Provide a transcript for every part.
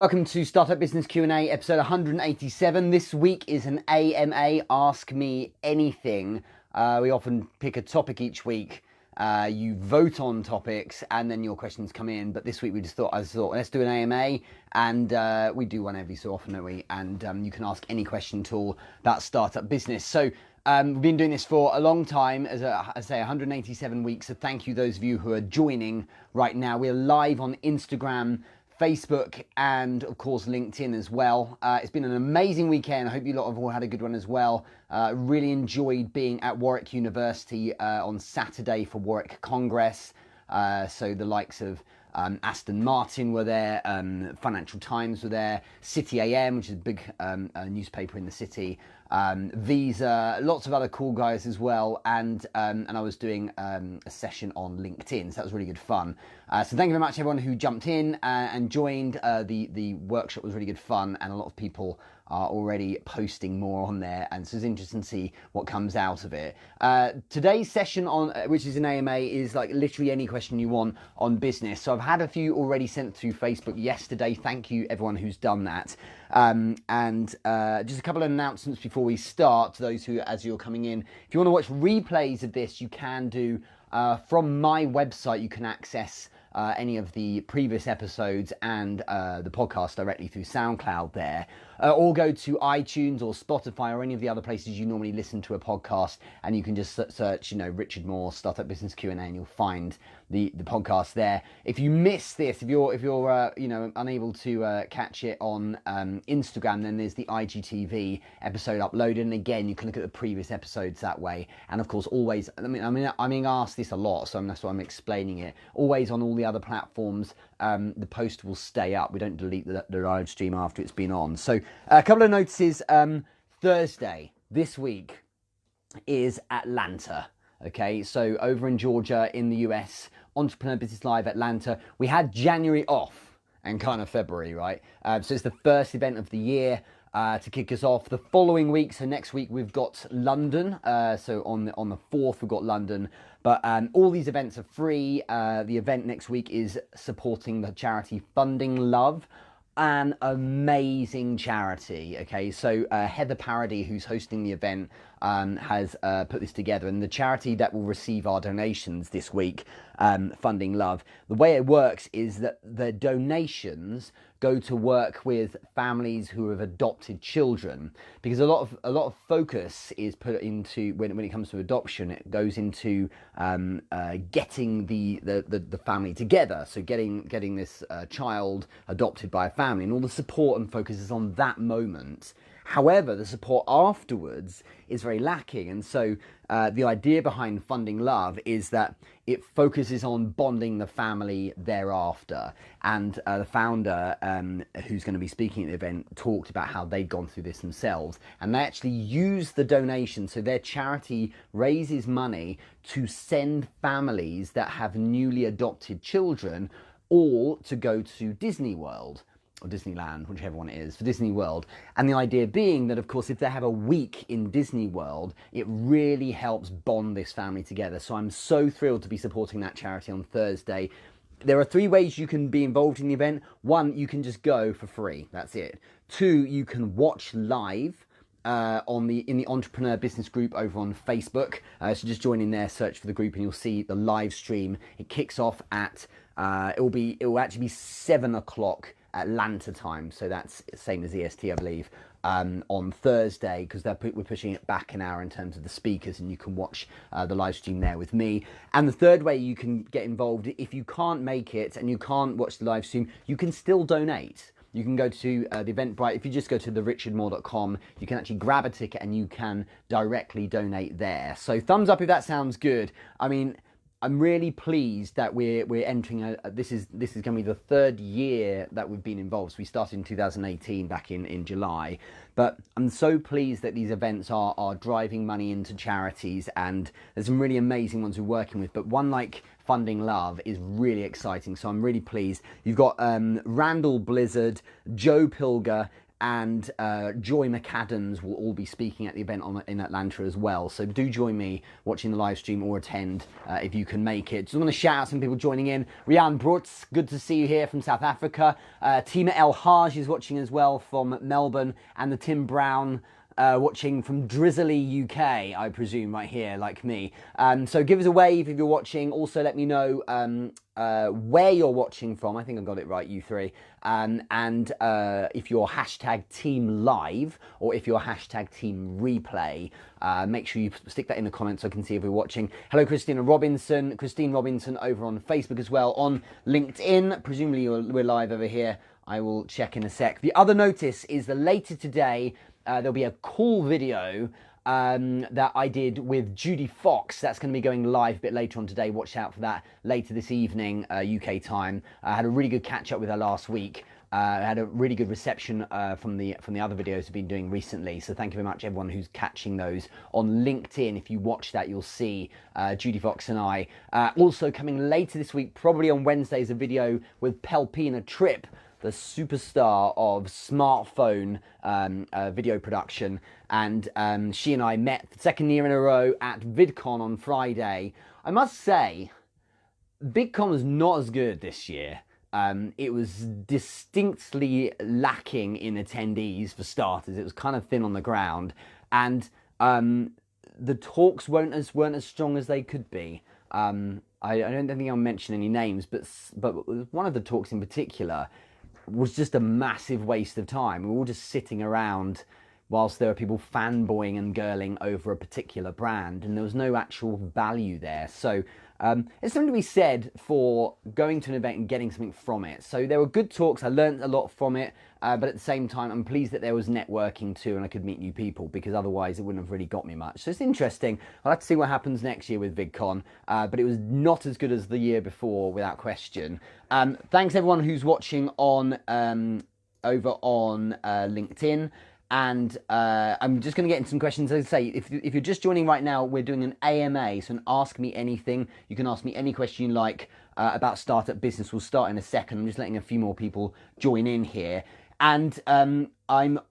Welcome to Startup Business Q&A, episode 187. This week is an AMA, Ask Me Anything. We often pick a topic each week. You vote on topics and then your questions come in. But this week I thought, let's do an AMA. And we do one every so often, don't we? And you can ask any question at all about startup business. So we've been doing this for a long time, as I say, 187 weeks. So thank you those of you who are joining right now. We're live on Instagram, Facebook, and of course LinkedIn as well. It's been an amazing weekend. I hope you lot have all had a good one as well. Really enjoyed being at Warwick University on Saturday for Warwick Congress. So the likes of Aston Martin were there, Financial Times were there, City AM, which is a big newspaper in the city, Visa, lots of other cool guys as well, and I was doing a session on LinkedIn, so that was really good fun. So thank you very much everyone who jumped in and joined. The workshop was really good fun, and a lot of people are already posting more on there, and so it's interesting to see what comes out of it. Today's session, on which is an AMA, is like literally any question you want on business. So I've had a few already sent through Facebook yesterday. Thank you everyone who's done that. And just a couple of announcements before we start, to those who, as you're coming in, if you want to watch replays of this, you can do from my website. You can access any of the previous episodes and the podcast directly through SoundCloud there, or go to iTunes or Spotify or any of the other places you normally listen to a podcast, and you can just search, Richard Moore Startup Business Q&A, and you'll find the podcast there. If you miss this, if you're unable to catch it on Instagram, then there's the IGTV episode uploaded, and again you can look at the previous episodes that way. And of course, always, I'm being asked this a lot, so that's why I'm explaining it. Always on all the other platforms, the post will stay up. We don't delete the live stream after it's been on. So a couple of notices. Thursday this week is Atlanta. Okay, so over in Georgia in the US, Entrepreneur Business Live Atlanta. We had January off and kind of February, right? So it's the first event of the year. To kick us off. The following week, so next week, we've got London. So on the 4th, we've got London. But all these events are free. The event next week is supporting the charity Funding Love, an amazing charity. Okay, so Heather Parody, who's hosting the event, has put this together, and the charity that will receive our donations this week, Funding Love, the way it works is that the donations go to work with families who have adopted children, because a lot of focus is put into, when it comes to adoption, it goes into getting the family together, so getting this child adopted by a family, and all the support and focus is on that moment. However, the support afterwards is very lacking, and so the idea behind Funding Love is that it focuses on bonding the family thereafter. And the founder, who's going to be speaking at the event, talked about how they'd gone through this themselves, and they actually use the donation. So their charity raises money to send families that have newly adopted children all to go to Disney World, or Disneyland, whichever one it is, for Disney World. And the idea being that, of course, if they have a week in Disney World, it really helps bond this family together. So I'm so thrilled to be supporting that charity on Thursday. There are 3 ways you can be involved in the event. 1, you can just go for free. That's it. 2, you can watch live in the Entrepreneur Business Group over on Facebook. So just join in there, search for the group, and you'll see the live stream. It kicks off at it will actually be 7 o'clock Atlanta time, so that's the same as EST, I believe, on Thursday, because we're pushing it back an hour in terms of the speakers, and you can watch the live stream there with me. And the third way you can get involved, if you can't make it and you can't watch the live stream, you can still donate. You can go to the Eventbrite. If you just go to therichardmoore.com, you can actually grab a ticket and you can directly donate there. So thumbs up if that sounds good. I mean, I'm really pleased that we're entering this is going to be the 3rd year that we've been involved. So we started in 2018 back in July, but I'm so pleased that these events are driving money into charities, and there's some really amazing ones we're working with, but one like Funding Love is really exciting, so I'm really pleased. You've got Randall Blizzard, Joe Pilger, and Joy McAdams will all be speaking at the event in Atlanta as well. So do join me watching the live stream or attend if you can make it. Just want to shout out some people joining in. Rian Brutz, good to see you here from South Africa. Tima El Haj is watching as well from Melbourne, and the Tim Brown watching from Drizzly, UK, I presume, right here, like me. So give us a wave if you're watching. Also, let me know where you're watching from. I think I got it right, you three. And if you're hashtag team live or if you're hashtag team replay, make sure you stick that in the comments so I can see if you're watching. Hello, Christine Robinson over on Facebook as well, on LinkedIn. Presumably we're live over here. I will check in a sec. The other notice is that later today, there'll be a cool video that I did with Judy Fox. That's going to be going live a bit later on today. Watch out for that later this evening, UK time. I had a really good catch up with her last week. I had a really good reception from the other videos I've been doing recently. So thank you very much, everyone who's catching those on LinkedIn. If you watch that, you'll see Judy Fox and I. Also coming later this week, probably on Wednesday, is a video with Pelpina Tripp, the superstar of smartphone video production, and she and I met the second year in a row at VidCon on Friday. I must say, VidCon was not as good this year. It was distinctly lacking in attendees, for starters. It was kind of thin on the ground, and the talks weren't as strong as they could be. I don't think I'll mention any names, but one of the talks in particular was just a massive waste of time. We were all just sitting around whilst there were people fanboying and girling over a particular brand, and there was no actual value there. So it's something to be said for going to an event and getting something from it. So there were good talks. I learned a lot from it, but at the same time, I'm pleased that there was networking too, and I could meet new people, because otherwise it wouldn't have really got me much. So it's interesting. I'll have to see what happens next year with VidCon, but it was not as good as the year before, without question. Thanks everyone who's watching on over on LinkedIn. And I'm just going to get into some questions. As I say, if you're just joining right now, we're doing an AMA, so an Ask Me Anything. You can ask me any question you like about startup business. We'll start in a second. I'm just letting a few more people join in here. And I'm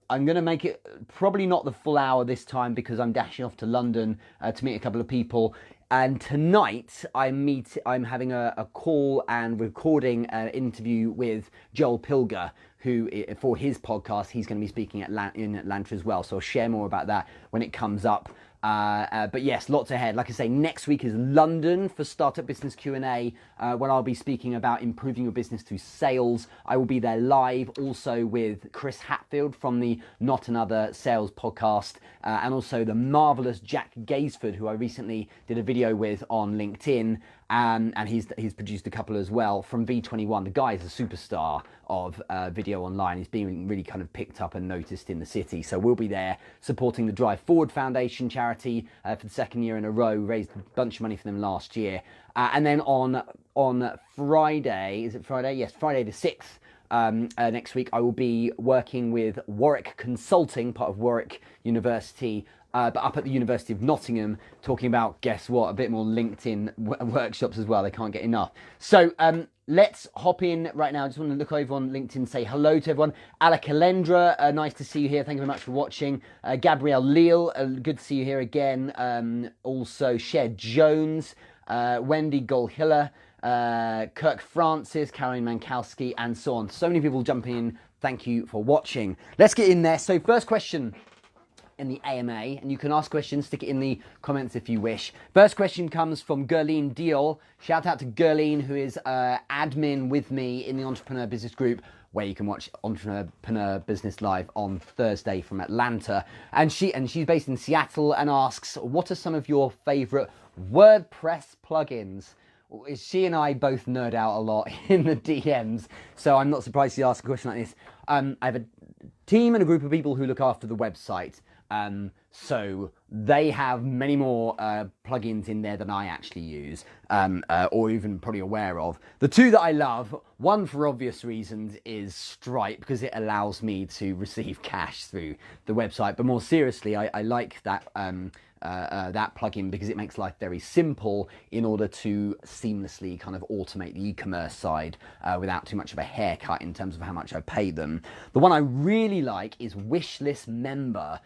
going to make it probably not the full hour this time, because I'm dashing off to London to meet a couple of people. And tonight I'm having a call and recording an interview with Joel Pilger, who, for his podcast, he's going to be speaking in Atlanta as well. So I'll share more about that when it comes up. But yes, lots ahead. Like I say, next week is London for Startup Business Q&A, where I'll be speaking about improving your business through sales. I will be there live also with Chris Hatfield from the Not Another Sales podcast, and also the marvelous Jack Gaisford, who I recently did a video with on LinkedIn. And he's produced a couple as well from V21. The guy is a superstar of video online. He's being really kind of picked up and noticed in the city. So we'll be there supporting the Drive Forward Foundation charity for the second year in a row. Raised a bunch of money for them last year. And then on Friday, is it Friday? Yes, Friday the 6th. Next week, I will be working with Warwick Consulting, part of Warwick University, but up at the University of Nottingham, talking about, guess what, a bit more LinkedIn workshops as well. They can't get enough. So let's hop in right now. I just want to look over on LinkedIn, say hello to everyone. Alec Alendra, nice to see you here. Thank you very much for watching. Gabrielle Leal, good to see you here again. Also, Shed Jones, Wendy Golhiller, Kirk Francis, Caroline Mankowski, and so on. So many people jumping in. Thank you for watching. Let's get in there. So first question in the AMA, and you can ask questions, stick it in the comments if you wish. First question comes from Gerline Diol. Shout out to Gerline, who is admin with me in the Entrepreneur Business Group, where you can watch Entrepreneur Business Live on Thursday from Atlanta. And she's based in Seattle, and asks, what are some of your favorite WordPress plugins? She and I both nerd out a lot in the DMs, so I'm not surprised she asked a question like this. I have a team and a group of people who look after the website. So they have many more plugins in there than I actually use, or even probably aware of. The two that I love, one for obvious reasons, is Stripe, because it allows me to receive cash through the website. But more seriously, I like that that plugin because it makes life very simple in order to seamlessly kind of automate the e-commerce side without too much of a haircut in terms of how much I pay them. The one I really like is Wishlist Member,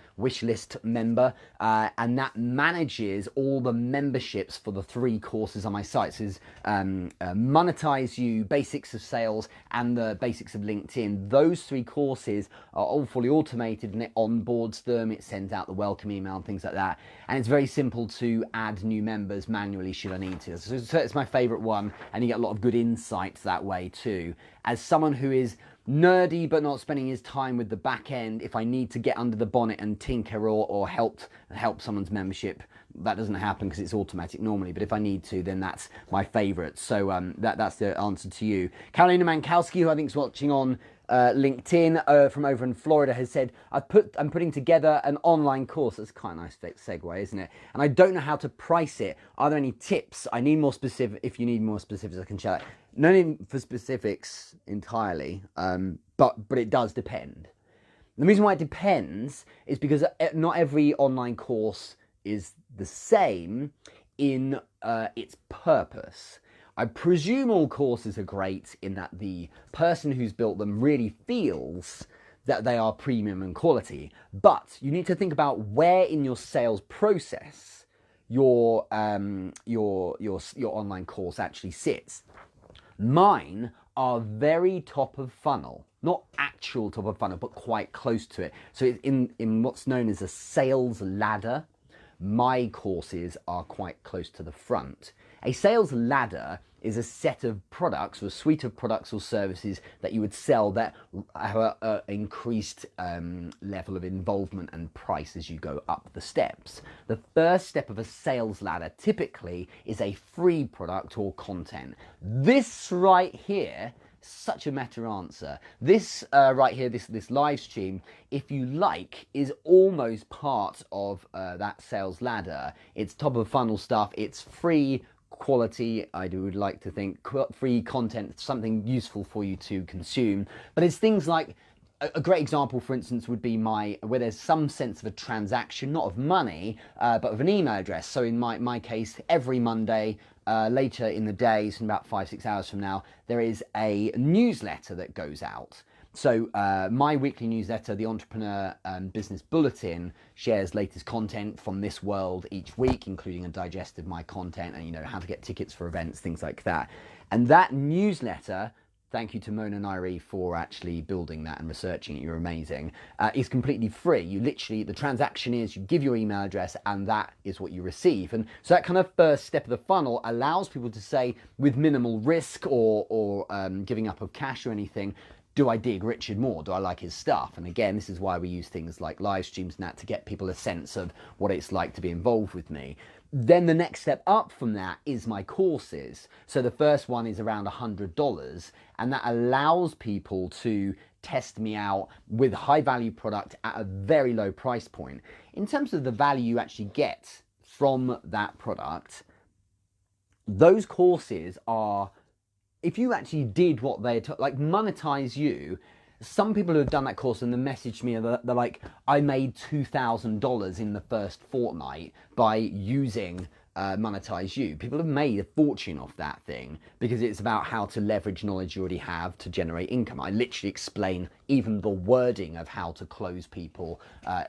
and that manages all the memberships for the 3 courses on my site. So Monetize You, Basics of Sales, and the Basics of LinkedIn. Those 3 courses are all fully automated, and it onboards them, it sends out the welcome email and things like that. And it's very simple to add new members manually should I need to. So it's my favorite one, and you get a lot of good insights that way too. As someone who is nerdy but not spending his time with the back end, if I need to get under the bonnet and tinker or help someone's membership, that doesn't happen because it's automatic normally, but if I need to, then that's my favorite. So that's the answer to you. Carolina Mankowski, who I think is watching on LinkedIn from over in Florida, has said, I'm putting together an online course. That's quite a nice segue, isn't it? And I don't know how to price it. Are there any tips? I need more specific. If you need more specifics, I can share that. No need for specifics entirely, but it does depend. The reason why it depends is because not every online course is the same in its purpose. I presume all courses are great in that the person who's built them really feels that they are premium and quality, but you need to think about where in your sales process your online course actually sits. Mine are very top of funnel, not actual top of funnel, but quite close to it. So it's in what's known as a sales ladder. My courses are quite close to the front. A sales ladder is a set of products or a suite of products or services that you would sell that have an increased level of involvement and price as you go up the steps. The first step of a sales ladder typically is a free product or content. This right here, such a meta answer. This right here, this live stream, if you like, is almost part of that sales ladder. It's top of funnel stuff. It's free quality, I would like to think, free content, something useful for you to consume. But it's things like, a great example, for instance, would be where there's some sense of a transaction, not of money, but of an email address. So in my case, every Monday, later in the day, so in about 5-6 hours from now, there is a newsletter that goes out. So my weekly newsletter, the Entrepreneur Business Bulletin, shares latest content from this world each week, including a digest of my content and, how to get tickets for events, things like that. And that newsletter, thank you to Mona Nairi for actually building that and researching it, you're amazing, is completely free. You literally, the transaction is you give your email address and that is what you receive. And so that kind of first step of the funnel allows people to say, with minimal risk or giving up of cash or anything, do I dig Richard more? Do I like his stuff? And again, this is why we use things like live streams and that to get people a sense of what it's like to be involved with me. Then the next step up from that is my courses. So the first one is around $100, and that allows people to test me out with high value product at a very low price point. In terms of the value you actually get from that product, those courses are, if you actually did what they like Monetize You, some people who have done that course and then messaged me, they're like, I made $2,000 in the first fortnight by using Monetize You. People have made a fortune off that thing because it's about how to leverage knowledge you already have to generate income. I literally explain even the wording of how to close people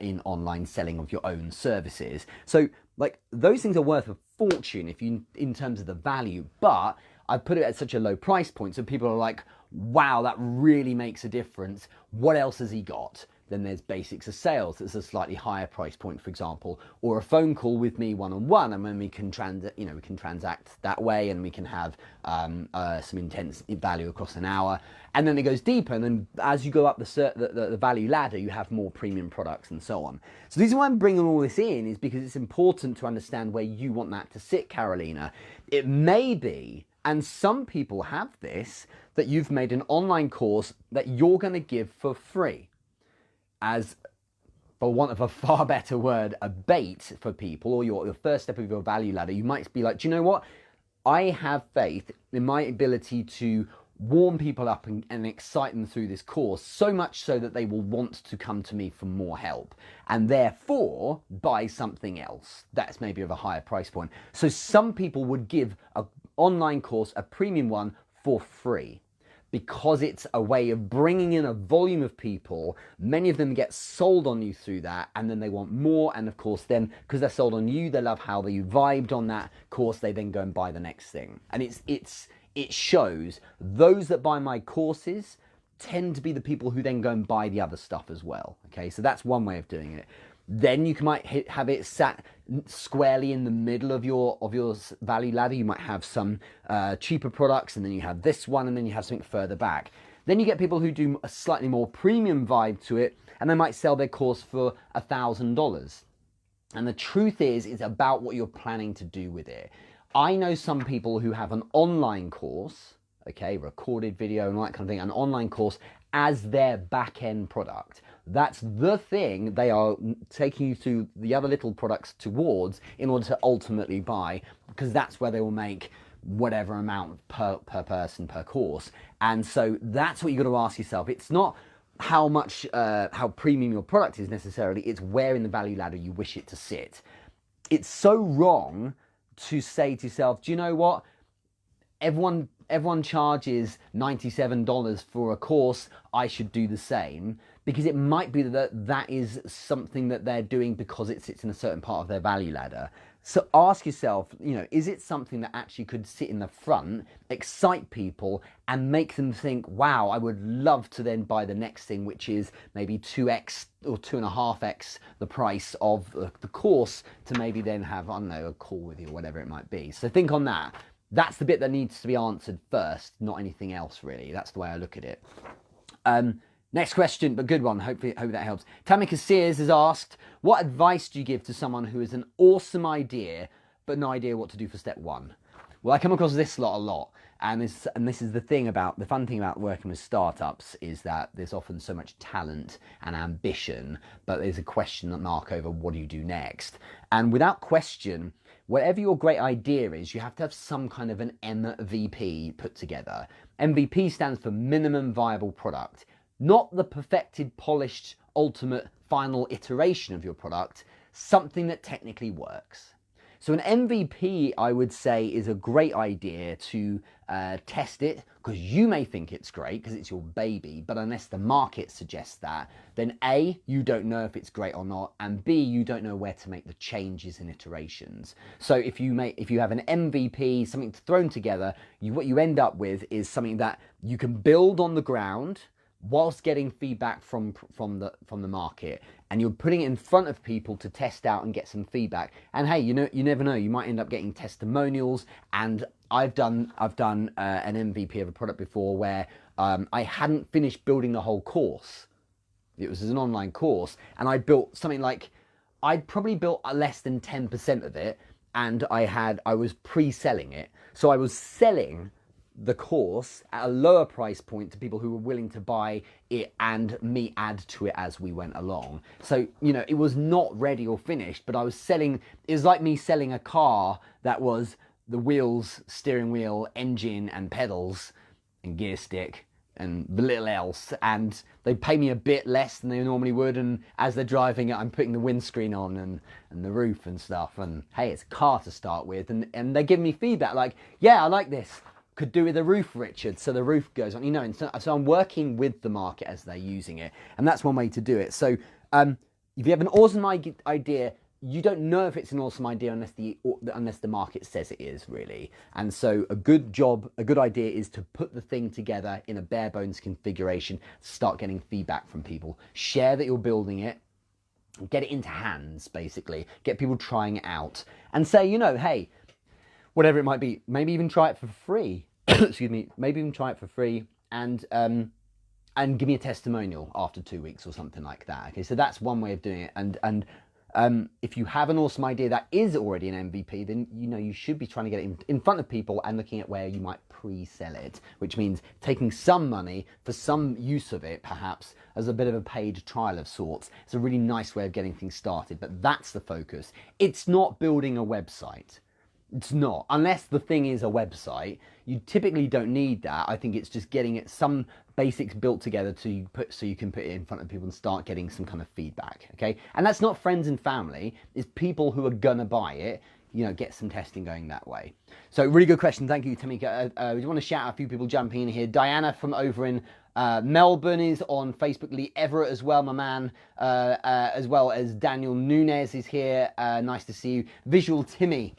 in online selling of your own services. So like those things are worth a fortune in terms of the value, but I put it at such a low price point so people are like, wow, that really makes a difference. What else has he got? Then there's Basics of Sales. That's a slightly higher price point, for example, or a phone call with me one-on-one, and then we can transact that way, and we can have some intense value across an hour. And then it goes deeper, and then as you go up the value ladder, you have more premium products and so on. So the reason why I'm bringing all this in is because it's important to understand where you want that to sit, Carolina. It may be, and some people have this, that you've made an online course that you're going to give for free as for want of a far better word, a bait for people, or your first step of your value ladder. You might be like, do you know what? I have faith in my ability to warm people up and excite them through this course, so much so that they will want to come to me for more help and therefore buy something else that's maybe of a higher price point. So some people would give an online course, a premium one, for free, because it's a way of bringing in a volume of people. Many of them get sold on you through that, and then they want more. And of course, then because they're sold on you, they love how you vibed on that course, they then go and buy the next thing. And it shows those that buy my courses tend to be the people who then go and buy the other stuff as well. Okay, so that's one way of doing it. Then you might have it sat squarely in the middle of your value ladder. You might have some cheaper products, and then you have this one, and then you have something further back. Then you get people who do a slightly more premium vibe to it, and they might sell their course for $1,000. And the truth is, it's about what you're planning to do with it. I know some people who have an online course, okay, recorded video and all that kind of thing, an online course as their back-end product. That's the thing they are taking you through the other little products towards in order to ultimately buy, because that's where they will make whatever amount per person per course. And so that's what you've got to ask yourself. It's not how much, how premium your product is necessarily, it's where in the value ladder you wish it to sit. It's so wrong to say to yourself, do you know what? Everyone charges $97 for a course, I should do the same, because it might be that is something that they're doing because it sits in a certain part of their value ladder. So ask yourself, is it something that actually could sit in the front, excite people, and make them think, wow, I would love to then buy the next thing, which is maybe 2x or 2.5x the price of the course, to maybe then have, I don't know, a call with you or whatever it might be. So think on that. That's the bit that needs to be answered first, not anything else really. That's the way I look at it. Next question, but good one. Hope that helps. Tamika Sears has asked, what advice do you give to someone who has an awesome idea, but no idea what to do for step one? Well, I come across this a lot. And this is the fun thing about working with startups, is that there's often so much talent and ambition, but there's a question mark over what do you do next? And without question, whatever your great idea is, you have to have some kind of an MVP put together. MVP stands for minimum viable product. Not the perfected, polished, ultimate, final iteration of your product, something that technically works. So an MVP, I would say, is a great idea to test it, because you may think it's great because it's your baby, but unless the market suggests that, then A, you don't know if it's great or not, and B, you don't know where to make the changes and iterations. So if you have an MVP, something thrown together, what you end up with is something that you can build on the ground whilst getting feedback from the market, and you're putting it in front of people to test out and get some feedback. And hey, you never know, you might end up getting testimonials. And I've done an MVP of a product before where I hadn't finished building the whole course. It was an online course, and I built something like, I'd probably built less than 10% of it, and I was pre-selling it. So I was selling the course at a lower price point to people who were willing to buy it and me add to it as we went along. So, it was not ready or finished, but I was selling, it was like me selling a car that was the wheels, steering wheel, engine and pedals and gear stick and the little else, and they pay me a bit less than they normally would, and as they're driving it, I'm putting the windscreen on and the roof and stuff, and hey, it's a car to start with, and they give me feedback like, yeah, I like this. Could do with a roof, Richard, so the roof goes on, and so I'm working with the market as they're using it, and that's one way to do it. So if you have an awesome idea, you don't know if it's an awesome idea unless the market says it is, really. And so a good idea is to put the thing together in a bare bones configuration, start getting feedback from people, share that you're building it, get it into hands, basically, get people trying it out, and say, hey, whatever it might be, maybe even try it for free. Excuse me, maybe even try it for free, and give me a testimonial after 2 weeks or something like that. Okay, so that's one way of doing it. And If you have an awesome idea that is already an MVP, then you should be trying to get it in front of people and looking at where you might pre-sell it, which means taking some money for some use of it, perhaps as a bit of a paid trial of sorts. It's a really nice way of getting things started, but that's the focus. It's not building a website. It's not. Unless the thing is a website, you typically don't need that. I think it's just getting some basics built together so you can put it in front of people and start getting some kind of feedback, okay? And that's not friends and family. It's people who are gonna buy it. Get some testing going that way. So really good question. Thank you, Tamika. We want to shout out a few people jumping in here. Diana from over in Melbourne is on Facebook. Lee Everett as well, my man. As well as Daniel Nunez is here. Nice to see you. Visual Timmy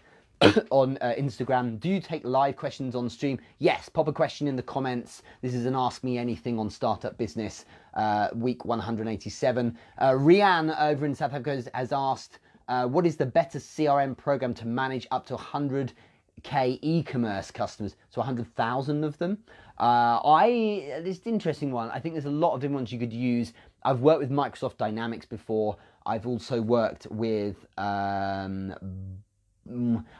on Instagram. Do you take live questions on stream? Yes, pop a question in the comments. This is an Ask Me Anything on Startup Business, week 187. Rianne over in South Africa has asked, what is the better CRM program to manage up to 100k e-commerce customers, so 100,000 of them? This is an interesting one. I think there's a lot of different ones you could use. I've worked with Microsoft Dynamics before. I've also worked with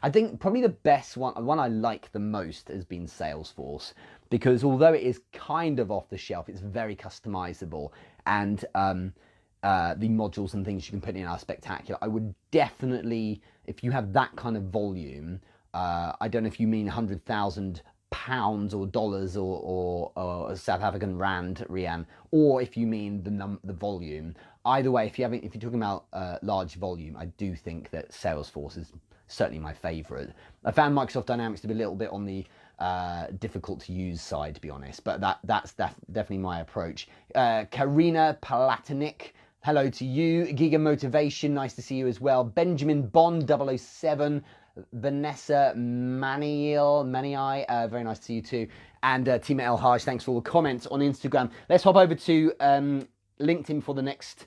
I think probably the best one I like the most has been Salesforce, because although it is kind of off the shelf, it's very customizable, and the modules and things you can put in are spectacular. I would definitely, if you have that kind of volume, I don't know if you mean 100,000 pounds or dollars or South African rand, Rian, or if you mean the volume. Either way, if you're talking about large volume, I do think that Salesforce is certainly my favorite. I found Microsoft Dynamics to be a little bit on the difficult to use side, to be honest, but that's definitely my approach. Karina Palatinic, hello to you. Giga Motivation, nice to see you as well. Benjamin Bond 007, Vanessa Maniai, very nice to see you too. And Tima El Haj, thanks for all the comments on Instagram. Let's hop over to LinkedIn for the next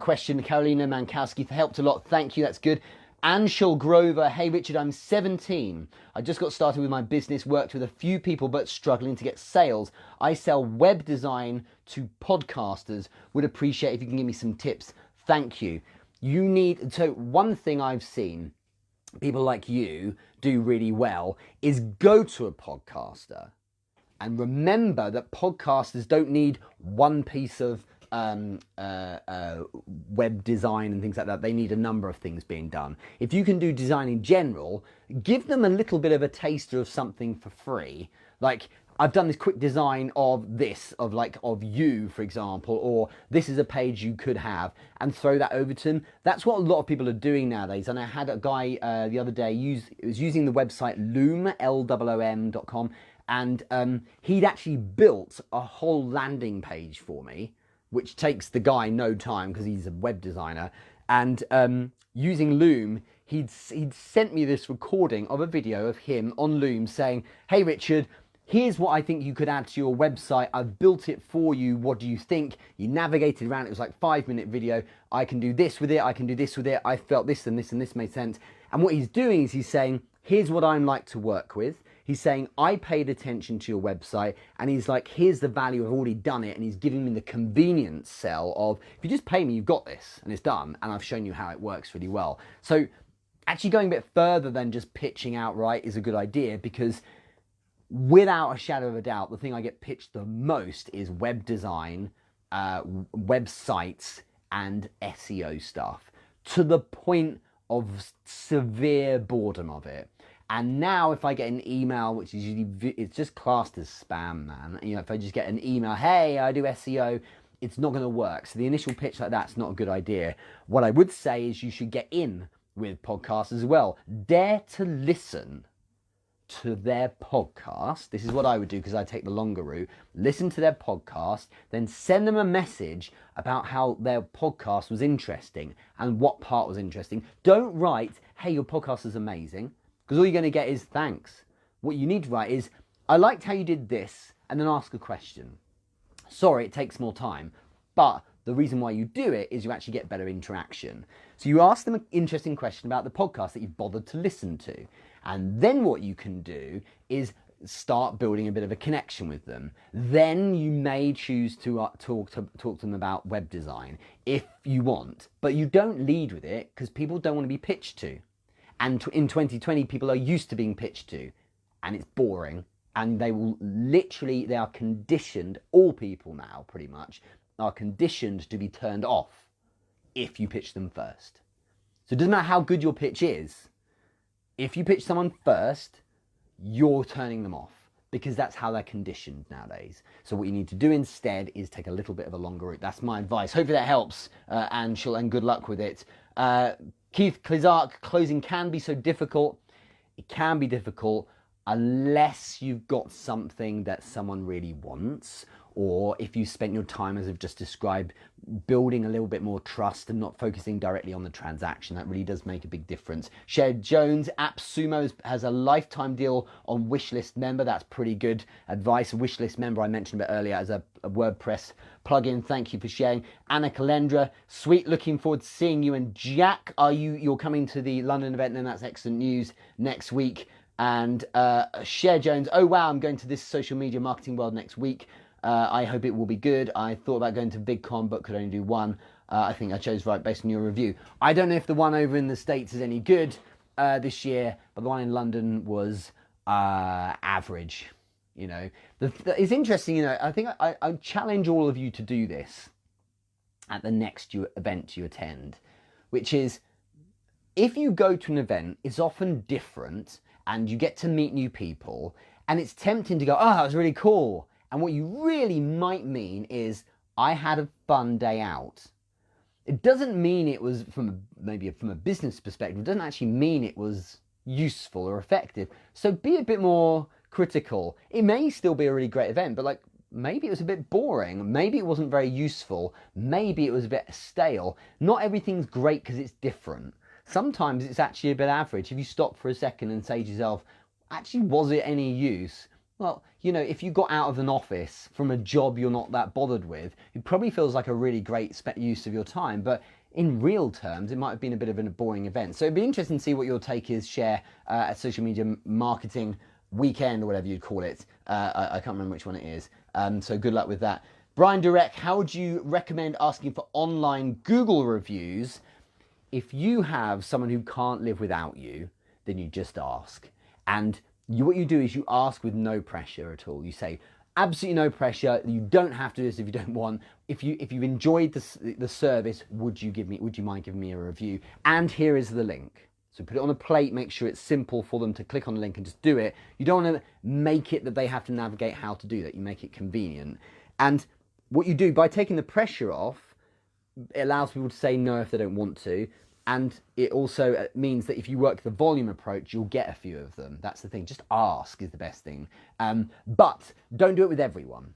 question. Carolina Mankowski helped a lot. Thank you, that's good. Anshul Grover, hey Richard, I'm 17. I just got started with my business, worked with a few people but struggling to get sales. I sell web design to podcasters. Would appreciate if you can give me some tips. Thank you. So one thing I've seen people like you do really well is go to a podcaster and remember that podcasters don't need one piece of web design and things like that. They need a number of things being done. If you can do design in general, give them a little bit of a taster of something for free. Like, I've done this quick design of you, for example, or this is a page you could have, and throw that over to them. That's what a lot of people are doing nowadays. And I had a guy the other day was using the website Loom, LOOM.com, and he'd actually built a whole landing page for me, which takes the guy no time because he's a web designer. And using Loom, he'd sent me this recording of a video of him on Loom saying, hey Richard, here's what I think you could add to your website. I've built it for you. What do you think? You navigated around. It was like a 5-minute video. I can do this with it. I can do this with it. I felt this and this and this made sense. And what he's doing is he's saying, here's what I'm like to work with. He's saying, I paid attention to your website, and he's like, here's the value, I've already done it, and he's giving me the convenience sell of, if you just pay me, you've got this, and it's done, and I've shown you how it works really well. So actually going a bit further than just pitching outright is a good idea, because without a shadow of a doubt, the thing I get pitched the most is web design, websites, and SEO stuff, to the point of severe boredom of it. And now if I get an email, which is usually, it's just classed as spam, man. If I just get an email, hey, I do SEO, it's not going to work. So the initial pitch like that's not a good idea. What I would say is you should get in with podcasts as well. Dare to listen to their podcast. This is what I would do, because I take the longer route. Listen to their podcast, then send them a message about how their podcast was interesting and what part was interesting. Don't write, hey, your podcast is amazing, because all you're going to get is thanks. What you need to write is, I liked how you did this, and then ask a question. Sorry, it takes more time, but the reason why you do it is you actually get better interaction. So you ask them an interesting question about the podcast that you've bothered to listen to. And then what you can do is start building a bit of a connection with them. Then you may choose to talk to them about web design if you want, but you don't lead with it because people don't want to be pitched to. And in 2020, people are used to being pitched to, and it's boring. And they are conditioned, all people now pretty much, are conditioned to be turned off if you pitch them first. So it doesn't matter how good your pitch is. If you pitch someone first, you're turning them off because that's how they're conditioned nowadays. So what you need to do instead is take a little bit of a longer route. That's my advice. Hopefully that helps, and good luck with it. Keith Klizark, closing can be so difficult. It can be difficult unless you've got something that someone really wants, or if you spent your time, as I've just described, building a little bit more trust and not focusing directly on the transaction. That really does make a big difference. Sher Jones, AppSumo has a lifetime deal on Wishlist Member. That's pretty good advice. Wishlist Member, I mentioned a bit earlier, as a WordPress plugin. Thank you for sharing. Anna Calendra, sweet, looking forward to seeing you. And Jack, you're coming to the London event, and that's excellent news, next week. And Cher Jones, oh wow, I'm going to this social media marketing world next week. I hope it will be good. I thought about going to BigCon but could only do one. I think I chose right based on your review. I don't know if the one over in the States is any good this year, but the one in London was average. You know, it's interesting. You know, I think I challenge all of you to do this at the next event you attend, which is, if you go to an event, it's often different and you get to meet new people, and it's tempting to go, oh, that was really cool. And what you really might mean is, I had a fun day out. It doesn't mean it was, maybe from a business perspective, it doesn't actually mean it was useful or effective. So be a bit more critical. It may still be a really great event, but maybe it was a bit boring. Maybe it wasn't very useful. Maybe it was a bit stale. Not everything's great because it's different. Sometimes it's actually a bit average. If you stop for a second and say to yourself, actually, was it any use? Well, you know, if you got out of an office from a job you're not that bothered with, it probably feels like a really great use of your time. But in real terms, it might have been a bit of a boring event. So it'd be interesting to see what your take is, Cher, at Social Media Marketing Weekend, or whatever you'd call it. I can't remember which one it is. So good luck with that. Brian Durek, how would you recommend asking for online Google reviews? If you have someone who can't live without you, then you just ask. And what you do is you ask with no pressure at all. You say, absolutely no pressure. You don't have to do this if you don't want. If you've enjoyed the service, would you mind giving me a review? And here is the link. So put it on a plate, make sure it's simple for them to click on the link and just do it. You don't want to make it that they have to navigate how to do that. You make it convenient. And what you do by taking the pressure off, it allows people to say no if they don't want to. And it also means that if you work the volume approach, you'll get a few of them. That's the thing. Just ask is the best thing. But don't do it with everyone.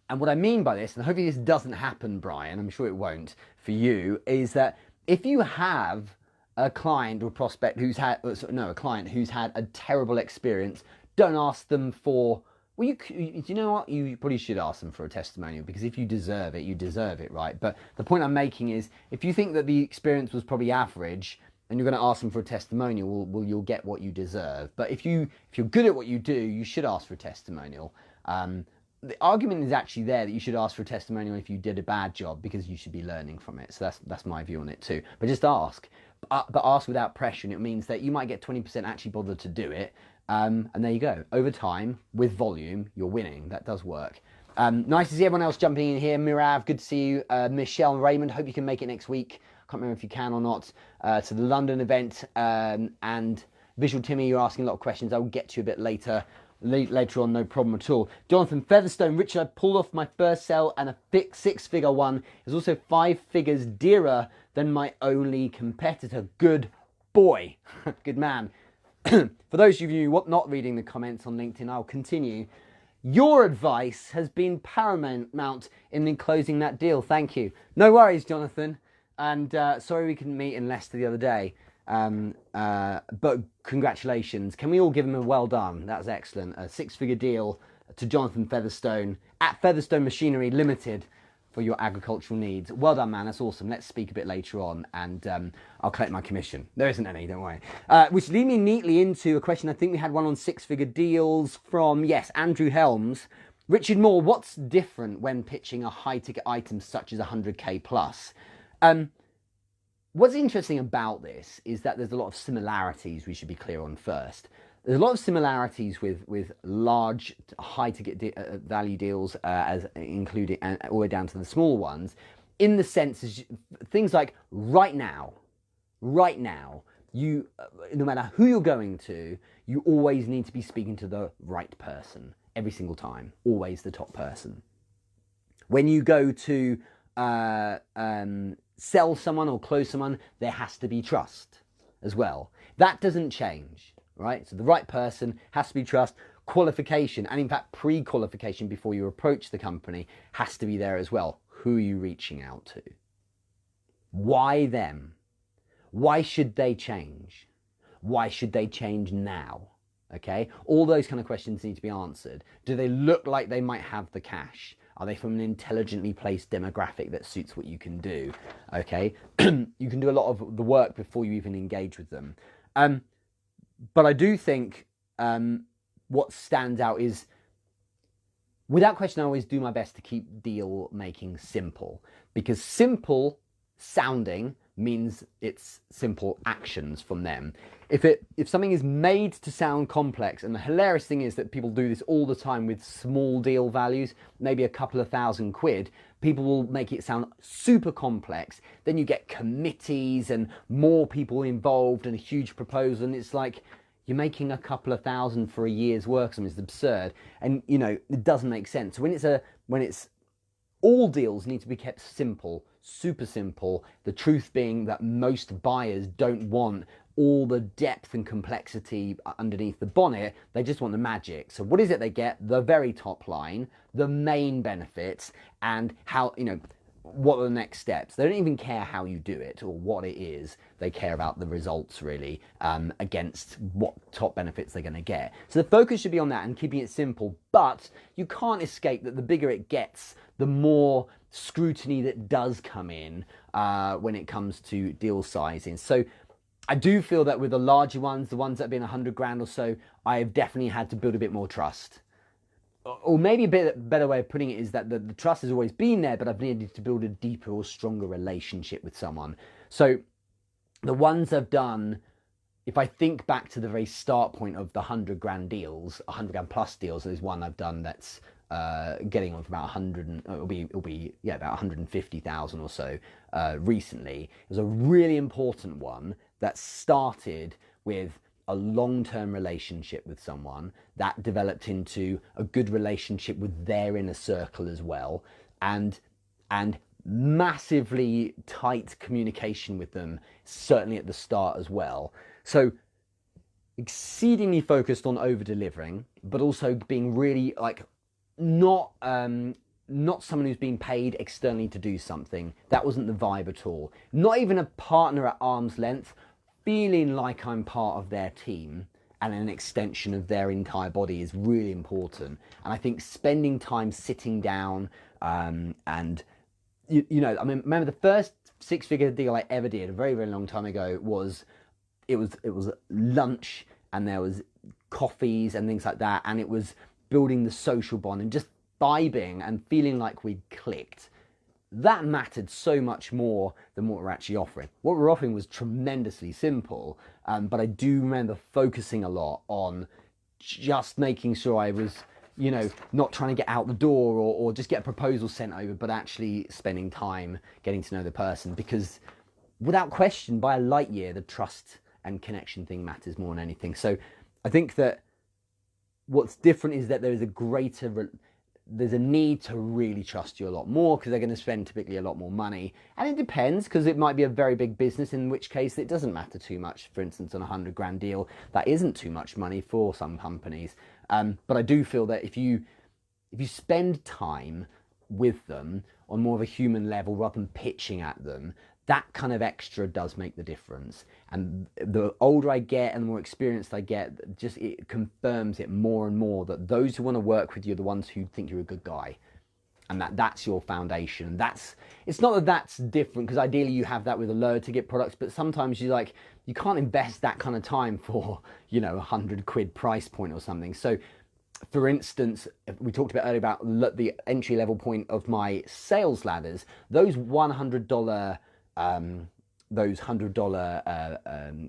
And what I mean by this, and hopefully this doesn't happen, Brian, I'm sure it won't for you, is that if you have a client or prospect who's had a terrible experience, don't ask them for, well, you know what? You probably should ask them for a testimonial, because if you deserve it, you deserve it, right? But the point I'm making is, if you think that the experience was probably average and you're going to ask them for a testimonial, well, you'll get what you deserve. But if you're good at what you do, you should ask for a testimonial. The argument is actually there that you should ask for a testimonial if you did a bad job, because you should be learning from it. So that's my view on it too. But just ask. But ask without pressure, and it means that you might get 20% actually bothered to do it. And there you go. Over time, with volume, you're winning. That does work. Nice to see everyone else jumping in here. Mirav, good to see you. Michelle and Raymond, hope you can make it next week. Can't remember if you can or not. To the London event. And Visual Timmy, you're asking a lot of questions. I will get to you a bit later on, no problem at all. Jonathan Featherstone, Richard, I pulled off my first sale, and a six-figure one is also 5 figures dearer than my only competitor. Good boy. Good man. For those of you not reading the comments on LinkedIn, I'll continue. Your advice has been paramount in closing that deal. Thank you. No worries, Jonathan. And sorry we couldn't meet in Leicester the other day. But congratulations. Can we all give him a well done? That's excellent. A 6-figure deal to Jonathan Featherstone at Featherstone Machinery Limited. for your agricultural needs. Well done, man. That's awesome. Let's speak a bit later on, and I'll collect my commission. There isn't any, don't worry. Which lead me neatly into a question. I think we had one on six-figure deals from, yes, Andrew Helms. Richard Moore, what's different when pitching a high-ticket item such as 100K plus? What's interesting about this is that there's a lot of similarities we should be clear on first. There's a lot of similarities with large, high-ticket value deals, as including and all the way down to the small ones, in the sense is things like right now, you no matter who you're going to, you always need to be speaking to the right person every single time, always the top person. When you go to sell someone or close someone, there has to be trust as well. That doesn't change. Right? So the right person has to be trust, qualification, and in fact pre-qualification before you approach the company has to be there as well. Who are you reaching out to? Why them? Why should they change? Why should they change now? Okay? All those kind of questions need to be answered. Do they look like they might have the cash? Are they from an intelligently placed demographic that suits what you can do? Okay? You can do a lot of the work before you even engage with them. But I do think what stands out is, without question, I always do my best to keep deal making simple, because simple sounding means it's simple actions from them. If something is made to sound complex, and the hilarious thing is that people do this all the time with small deal values, maybe a couple of £1,000, people will make it sound super complex. Then you get committees and more people involved and a huge proposal, and it's like you're making a couple of thousand for a year's work. It's absurd, and you know it doesn't make sense. When it's all deals need to be kept simple, super simple. The truth being that most buyers don't want all the depth and complexity underneath the bonnet. They just want the magic. So what is it they get? The very top line, the main benefits, and how, you know, what are the next steps. They don't even care how you do it or what it is. They care about the results, really, against what top benefits they're going to get. So the focus should be on that and keeping it simple, but you can't escape that the bigger it gets, the more scrutiny that does come in when it comes to deal sizing. So I do feel that with the larger ones, the ones that have been 100 grand or so, I have definitely had to build a bit more trust. Or maybe a better way of putting it is that the trust has always been there, but I've needed to build a deeper or stronger relationship with someone. So the ones I've done, if I think back to the very start point of the 100 grand deals, 100 grand plus deals, there's one I've done that's getting on for about 100, and it'll be about 150,000 or so recently. It was a really important one that started with a long-term relationship with someone that developed into a good relationship with their inner circle as well, and massively tight communication with them, certainly at the start as well. So exceedingly focused on over-delivering, but also being really like not someone who's being paid externally to do something. That wasn't the vibe at all. Not even a partner at arm's length, feeling like I'm part of their team and an extension of their entire body is really important. And I think spending time sitting down and you know, I mean, remember the first six-figure deal I ever did a very, very long time ago was it was lunch, and there was coffees and things like that, and it was building the social bond and just vibing and feeling like we'd clicked. That mattered so much more than what we're actually offering. What we're offering was tremendously simple, but I do remember focusing a lot on just making sure I was, you know, not trying to get out the door or just get a proposal sent over, but actually spending time getting to know the person, because without question, by a light year, the trust and connection thing matters more than anything. So I think that what's different is that there is there's a need to really trust you a lot more, because they're going to spend typically a lot more money. And it depends, because it might be a very big business, in which case it doesn't matter too much. For instance, on a 100 grand deal, that isn't too much money for some companies. But I do feel that if you spend time with them on more of a human level rather than pitching at them, that kind of extra does make the difference. And the older I get and the more experienced I get, just it confirms it more and more that those who want to work with you are the ones who think you're a good guy. and that's your foundation. It's not that that's different, because ideally you have that with a lower ticket products, but sometimes you can't invest that kind of time for, £100 price point or something. So for instance, we talked about earlier about the entry level point of my sales ladders. Those $100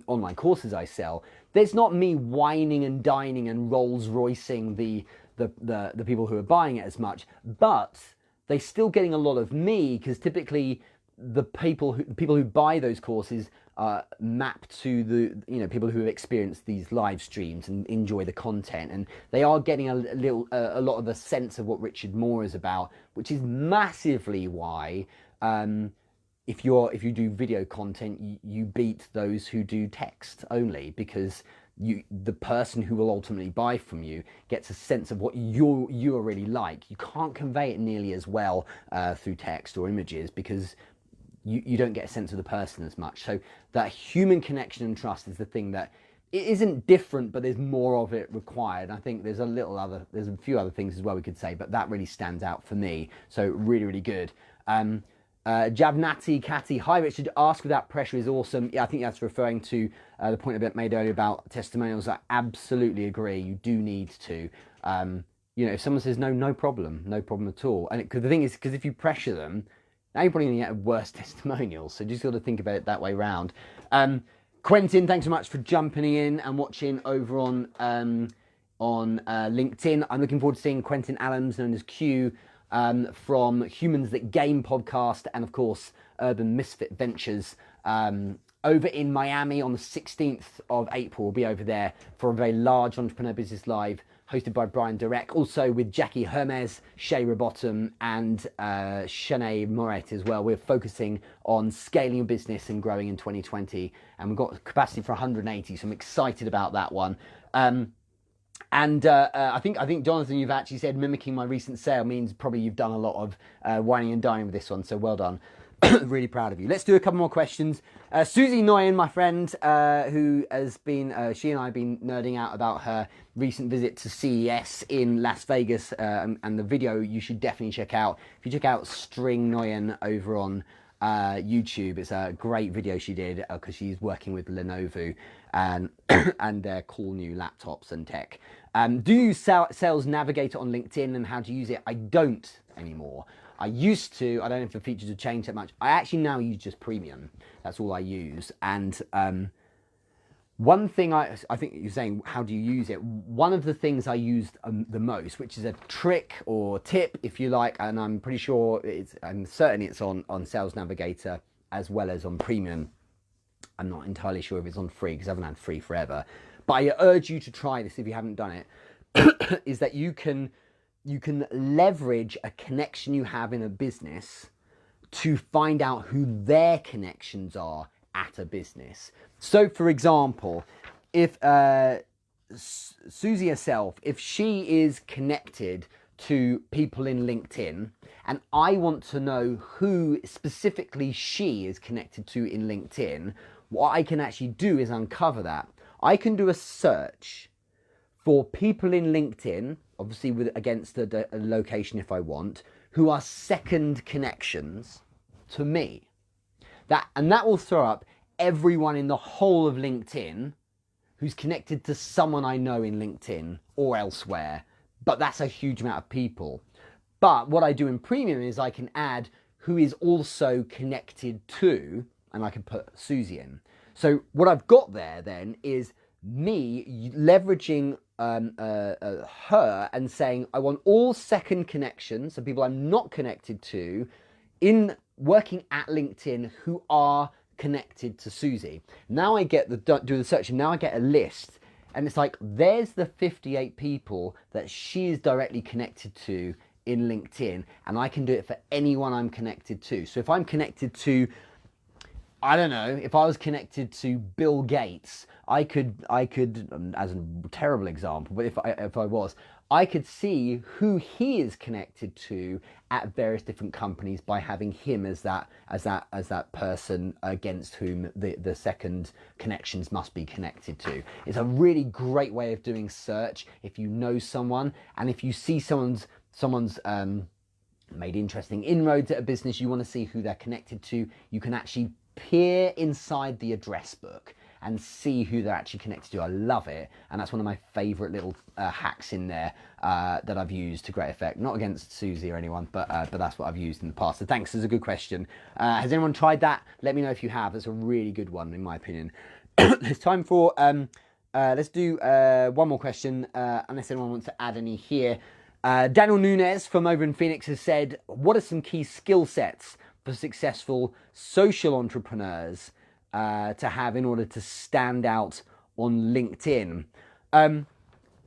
online courses I sell, there's not me whining and dining and Rolls Roycing the people who are buying it as much, but they're still getting a lot of me, because typically the people who buy those courses map to the people who have experienced these live streams and enjoy the content, and they are getting a lot of a sense of what Richard Moore is about, which is massively why if you do video content, you beat those who do text only, because the person who will ultimately buy from you gets a sense of what you are really like. You can't convey it nearly as well through text or images, because you don't get a sense of the person as much. So that human connection and trust is the thing that it isn't different, but there's more of it required. I think there's a few other things as well we could say, but that really stands out for me. So really, really good. Javnati Catty, hi Richard, ask without pressure is awesome. Yeah, I think that's referring to the point I made earlier about testimonials. I absolutely agree. You do need to. If someone says no problem at all. And the thing is, because if you pressure them, now you're probably going to get worse testimonials. So just got to think about it that way round. Quentin, thanks so much for jumping in and watching over on LinkedIn. I'm looking forward to seeing Quentin Allams, known as Q, from Humans That Game podcast, and of course Urban Misfit Ventures, over in Miami on the 16th of April. We'll be over there for a very large Entrepreneur Business Live hosted by Brian Durek, also with Jackie Hermes, Shay Robotham, and Shanae Moret as well. We're focusing on scaling your business and growing in 2020, and we've got capacity for 180, so I'm excited about that one. I think Jonathan, you've actually said mimicking my recent sale means probably you've done a lot of whining and dining with this one, so well done. Really proud of you. Let's do a couple more questions. Susie Nguyen, my friend, who has been, she and I have been nerding out about her recent visit to CES in Las Vegas, and the video you should definitely check out. If you check out String Nguyen over on YouTube, it's a great video she did, because she's working with Lenovo and their cool new laptops and tech. Do you use Sales Navigator on LinkedIn, and how do you use it? I don't anymore. I used to. I don't know if the features have changed that much. I actually now use just Premium. That's all I use. And one thing I think you're saying, how do you use it? One of the things I used the most, which is a trick or tip, if you like, and I'm pretty sure certainly it's on Sales Navigator as well as on Premium. I'm not entirely sure if it's on free, because I haven't had free forever. But I urge you to try this if you haven't done it, is that you can leverage a connection you have in a business to find out who their connections are at a business. So, for example, if Susie herself, if she is connected to people in LinkedIn, and I want to know who specifically she is connected to in LinkedIn, what I can actually do is uncover that. I can do a search for people in LinkedIn, obviously against a location if I want, who are second connections to me. That will throw up everyone in the whole of LinkedIn who's connected to someone I know in LinkedIn or elsewhere. But that's a huge amount of people. But what I do in Premium is I can add who is also connected to, and I can put Susie in. So what I've got there then is me leveraging her and saying I want all second connections, so people I'm not connected to, in working at LinkedIn who are connected to Susie. Now I get do the search, and now I get a list, and it's like there's the 58 people that she is directly connected to in LinkedIn, and I can do it for anyone I'm connected to. So if I'm connected to, I don't know, if I was connected to Bill Gates, I could, as a terrible example, but if I was, I could see who he is connected to at various different companies by having him as that person against whom the second connections must be connected to. It's a really great way of doing search if you know someone, and if you see someone's made interesting inroads at a business, you want to see who they're connected to, you can actually peer inside the address book and see who they're actually connected to. I love it, and that's one of my favourite little hacks in there that I've used to great effect. Not against Susie or anyone, but that's what I've used in the past. So thanks, that's a good question. Has anyone tried that? Let me know if you have. It's a really good one, in my opinion. It's time for, let's do one more question, unless anyone wants to add any here. Daniel Nunes from over in Phoenix has said, what are some key skill sets for successful social entrepreneurs to have in order to stand out on LinkedIn?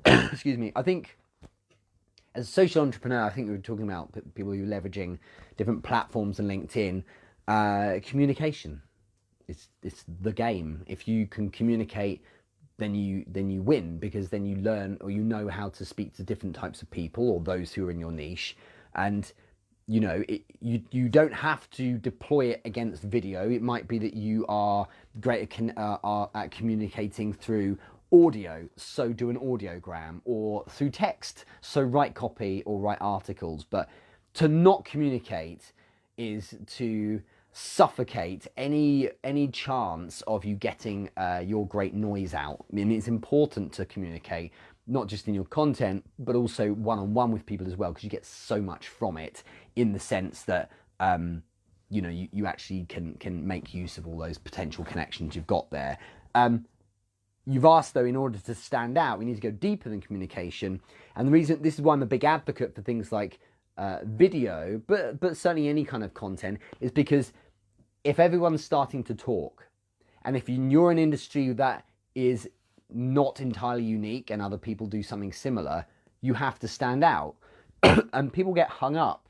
Excuse me. I think as a social entrepreneur, I think we were talking about people who are leveraging different platforms and LinkedIn. Communication, it's the game. If you can communicate, then you win, because then you learn, or you know how to speak to different types of people or those who are in your niche. And you know, you don't have to deploy it against video. It might be that you are great at communicating through audio, so do an audiogram, or through text, so write copy or write articles. But to not communicate is to suffocate any chance of you getting your great noise out. I mean, it's important to communicate, not just in your content, but also one-on-one with people as well, because you get so much from it, in the sense that you know, you actually can make use of all those potential connections you've got there. You've asked, though, in order to stand out, we need to go deeper than communication. And the reason, this is why I'm a big advocate for things like video, but certainly any kind of content, is because if everyone's starting to talk, and if you're in an industry that is not entirely unique and other people do something similar, you have to stand out. And people get hung up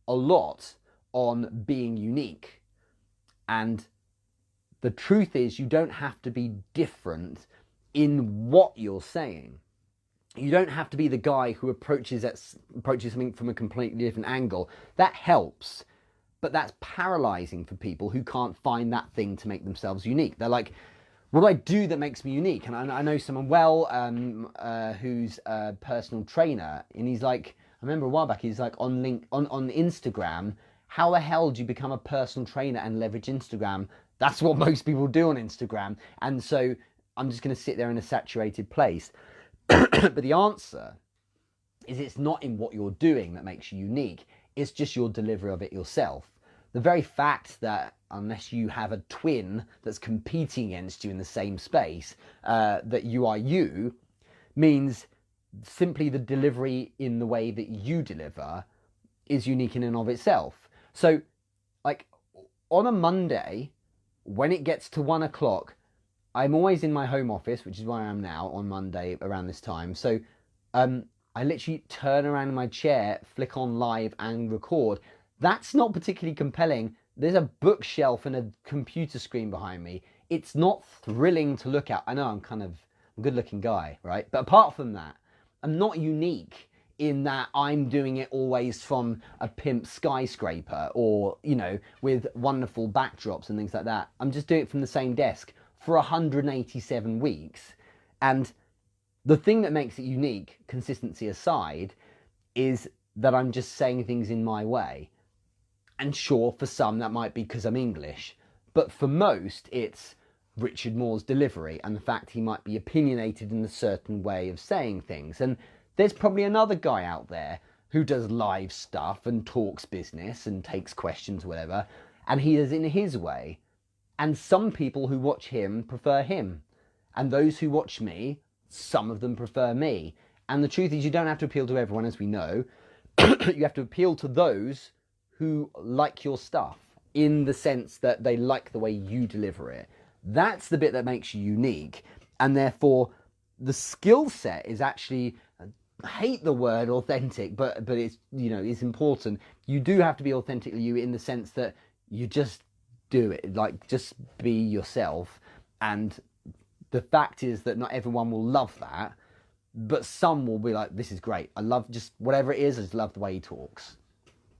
a lot on being unique. And the truth is, you don't have to be different in what you're saying. You don't have to be the guy who approaches something from a completely different angle. That helps, but that's paralyzing for people who can't find that thing to make themselves unique. They're like, what do I do that makes me unique? And I know someone well who's a personal trainer, and he's like, I remember a while back, he's like on Instagram, how the hell do you become a personal trainer and leverage Instagram? That's what most people do on Instagram. And so I'm just going to sit there in a saturated place. But the answer is, it's not in what you're doing that makes you unique. It's just your delivery of it yourself. The very fact that, unless you have a twin that's competing against you in the same space, that you are you, means simply the delivery in the way that you deliver is unique in and of itself. So, like, on a Monday, when it gets to 1 o'clock, I'm always in my home office, which is where I am now on Monday around this time. So I literally turn around in my chair, flick on live and record. That's not particularly compelling. There's a bookshelf and a computer screen behind me. It's not thrilling to look at. I know I'm a good looking guy, right? But apart from that, I'm not unique in that I'm doing it always from a pimp skyscraper, or, you know, with wonderful backdrops and things like that. I'm just doing it from the same desk for 187 weeks. And the thing that makes it unique, consistency aside, is that I'm just saying things in my way. And sure, for some that might be because I'm English, but for most it's Richard Moore's delivery and the fact he might be opinionated in a certain way of saying things. And there's probably another guy out there who does live stuff and talks business and takes questions, whatever, and he does it in his way. And some people who watch him prefer him. And those who watch me, some of them prefer me. And the truth is, you don't have to appeal to everyone, as we know. You have to appeal to those who like your stuff, in the sense that they like the way you deliver it. That's the bit that makes you unique. And therefore, the skill set is actually, I hate the word authentic, but it's, you know, it's important. You do have to be authentically you, in the sense that you just do it, like, just be yourself. And the fact is that not everyone will love that, but some will be like, this is great. I love just whatever it is. I just love the way he talks,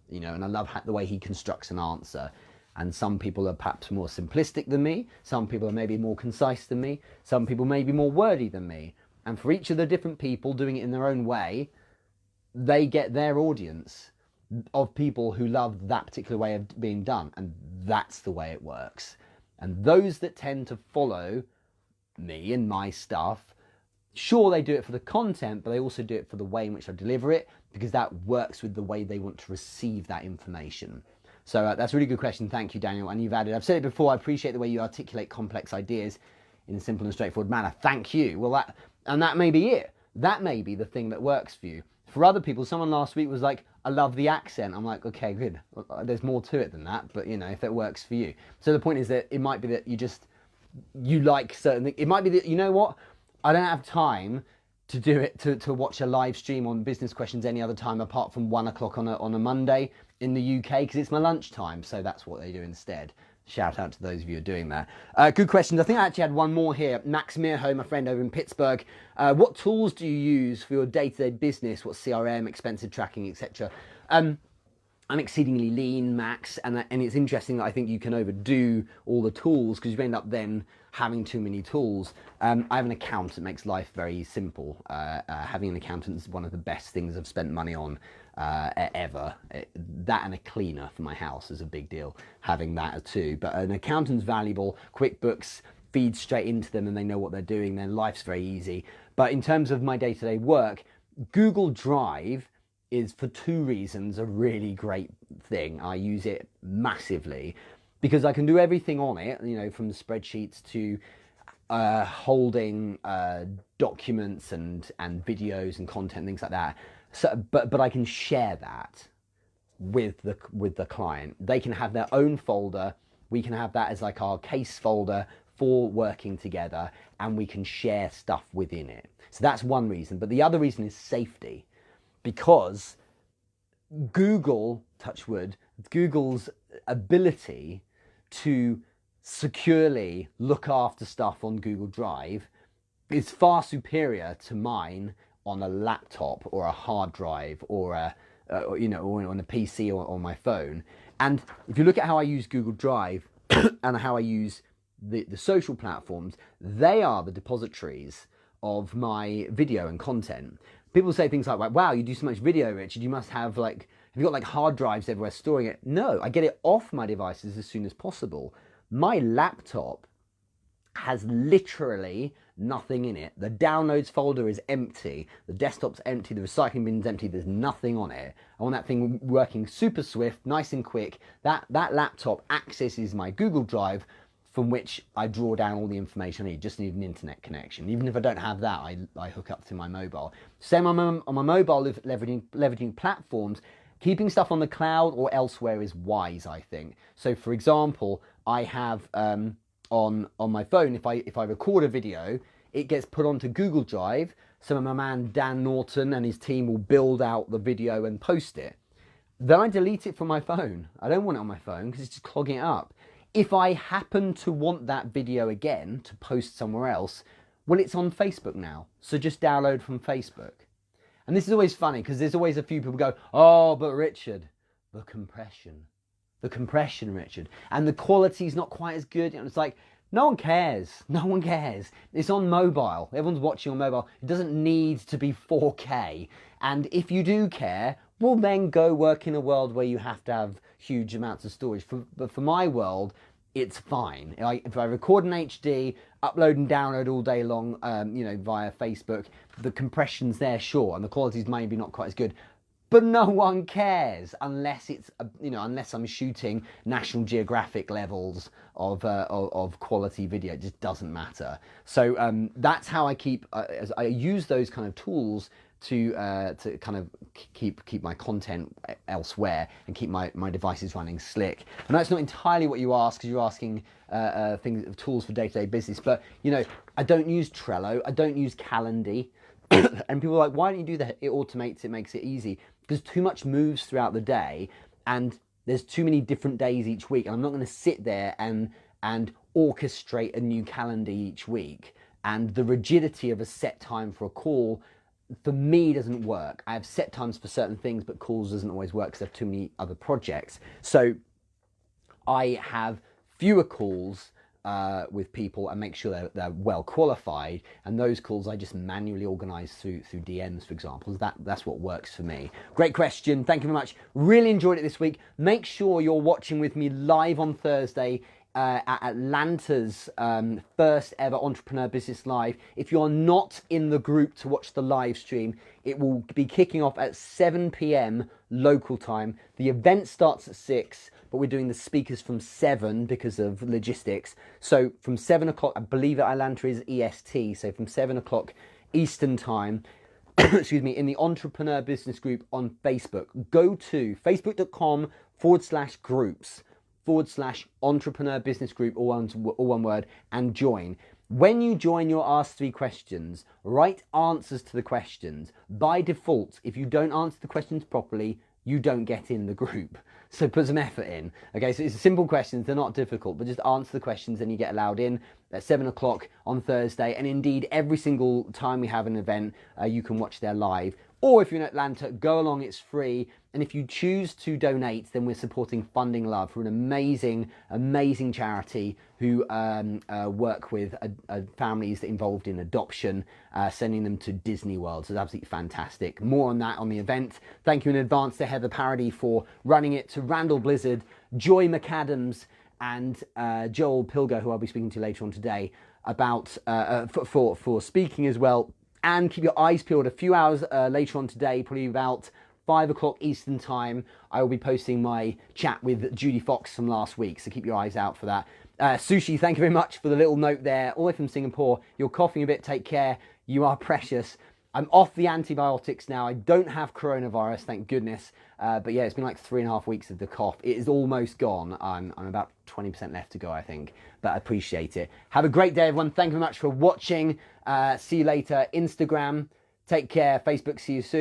you know, and I love the way he constructs an answer. And some people are perhaps more simplistic than me. Some people are maybe more concise than me. Some people may be more wordy than me. And for each of the different people doing it in their own way, they get their audience. of people who love that particular way of being done, and that's the way it works. And those that tend to follow me and my stuff, sure, they do it for the content, but they also do it for the way in which I deliver it, because that works with the way they want to receive that information. So that's a really good question. Thank you, Daniel. And I've said it before, I appreciate the way you articulate complex ideas in a simple and straightforward manner. Thank you. Well, that may be it. That may be the thing that works for you. For other people, someone last week was like, I love the accent. I'm like, okay, good. There's more to it than that, but if it works for you. So the point is that it might be that you like certain things. It might be that, you know what? I don't have time to do it, to watch a live stream on Business Questions any other time apart from 1 o'clock on a Monday in the UK, because it's my lunchtime. So that's what they do instead. Shout out to those of you who are doing that. Good questions. I think I actually had one more here. Max Mirho, my friend over in Pittsburgh. What tools do you use for your day-to-day business? What CRM, expensive tracking, etc.? I'm exceedingly lean, Max, and it's interesting that I think you can overdo all the tools because you end up then having too many tools. I have an accountant. It makes life very simple. Having an accountant is one of the best things I've spent money on ever. That and a cleaner for my house is a big deal, having that too. But an accountant's valuable. QuickBooks feeds straight into them and they know what they're doing. Then life's very easy. But in terms of my day-to-day work, Google Drive is, for two reasons, a really great thing. I use it massively because I can do everything on it, from spreadsheets to holding documents and videos and content, things like that. So, but I can share that with the client. They can have their own folder. We can have that as like our case folder for working together, and we can share stuff within it. So that's one reason. But the other reason is safety. Because Google, touch wood, Google's ability to securely look after stuff on Google Drive is far superior to mine on a laptop or a hard drive or or on a PC or on my phone. And if you look at how I use Google Drive and how I use the social platforms, they are the depositories of my video and content. People say things like, wow, you do so much video, Richard, you must have have you got hard drives everywhere storing it? No, I get it off my devices as soon as possible. My laptop has literally nothing in it. The downloads folder is empty. The desktop's empty. The recycling bin's empty. There's nothing on it. I want that thing working super swift, nice and quick. That laptop accesses my Google Drive, from which I draw down all the information I need. Just need an internet connection. Even if I don't have that, I hook up to my mobile. Same on my mobile, leveraging platforms. Keeping stuff on the cloud or elsewhere is wise, I think. So, for example, I have on my phone, if I record a video, it gets put onto Google Drive. So my man Dan Norton and his team will build out the video and post it. Then I delete it from my phone. I don't want it on my phone because it's just clogging it up. If I happen to want that video again to post somewhere else, well, it's on Facebook now. So just download from Facebook. And this is always funny because there's always a few people go, oh, but Richard, the compression, Richard. And the quality's not quite as good. It's like, no one cares. No one cares. It's on mobile. Everyone's watching on mobile. It doesn't need to be 4K. And if you do care, well, then go work in a world where you have to have huge amounts of storage. But for my world, it's fine. If I record in HD, upload and download all day long, via Facebook, the compression's there, sure, and the quality's maybe not quite as good. But no one cares unless it's, unless I'm shooting National Geographic levels of quality video. It just doesn't matter. So that's how I I use those kind of tools to kind of keep my content elsewhere and keep my devices running slick. And that's not entirely what you asked, because you're asking tools for day-to-day business. But I don't use Trello. I don't use Calendly. And people are like, why don't you do that? It automates it, makes it easy. Because too much moves throughout the day, and there's too many different days each week. And I'm not going to sit there and orchestrate a new calendar each week. And the rigidity of a set time for a call, for me, doesn't work. I have set times for certain things, but calls doesn't always work because I have too many other projects. So I have fewer calls with people and make sure they're well qualified. And those calls I just manually organise through DMs, for example. That's what works for me. Great question. Thank you very much. Really enjoyed it this week. Make sure you're watching with me live on Thursday at Atlanta's first ever Entrepreneur Business Live. If you're not in the group to watch the live stream, it will be kicking off at 7 p.m. local time. The event starts at 6, but we're doing the speakers from 7 because of logistics. So from 7 o'clock, I believe Atlanta is EST, so from 7 o'clock Eastern time, excuse me, in the Entrepreneur Business Group on Facebook. Go to facebook.com/groups/Entrepreneur Business Group, all one word, and join. When you join, you're asked 3 questions. Write answers to the questions. By default, if you don't answer the questions properly, you don't get in the group. So put some effort in. Okay, so it's simple questions, they're not difficult, but just answer the questions and you get allowed in at 7 o'clock on Thursday. And indeed, every single time we have an event, you can watch there live. Or if you're in Atlanta, go along, it's free. And if you choose to donate, then we're supporting Funding Love, for an amazing, amazing charity who work with families involved in adoption, sending them to Disney World. So it's absolutely fantastic. More on that on the event. Thank you in advance to Heather Parody for running it, to Randall Blizzard, Joy McAdams, and Joel Pilger, who I'll be speaking to later on today, about for speaking as well. And keep your eyes peeled. A few hours later on today, probably about 5 o'clock Eastern time, I will be posting my chat with Judy Fox from last week. So keep your eyes out for that. Sushi, thank you very much for the little note there. All the way from Singapore. You're coughing a bit. Take care. You are precious. I'm off the antibiotics now. I don't have coronavirus, thank goodness. But yeah, it's been like 3.5 weeks of the cough. It is almost gone. I'm about 20% left to go, I think. But I appreciate it. Have a great day, everyone. Thank you very much for watching. See you later. Instagram, take care. Facebook, see you soon.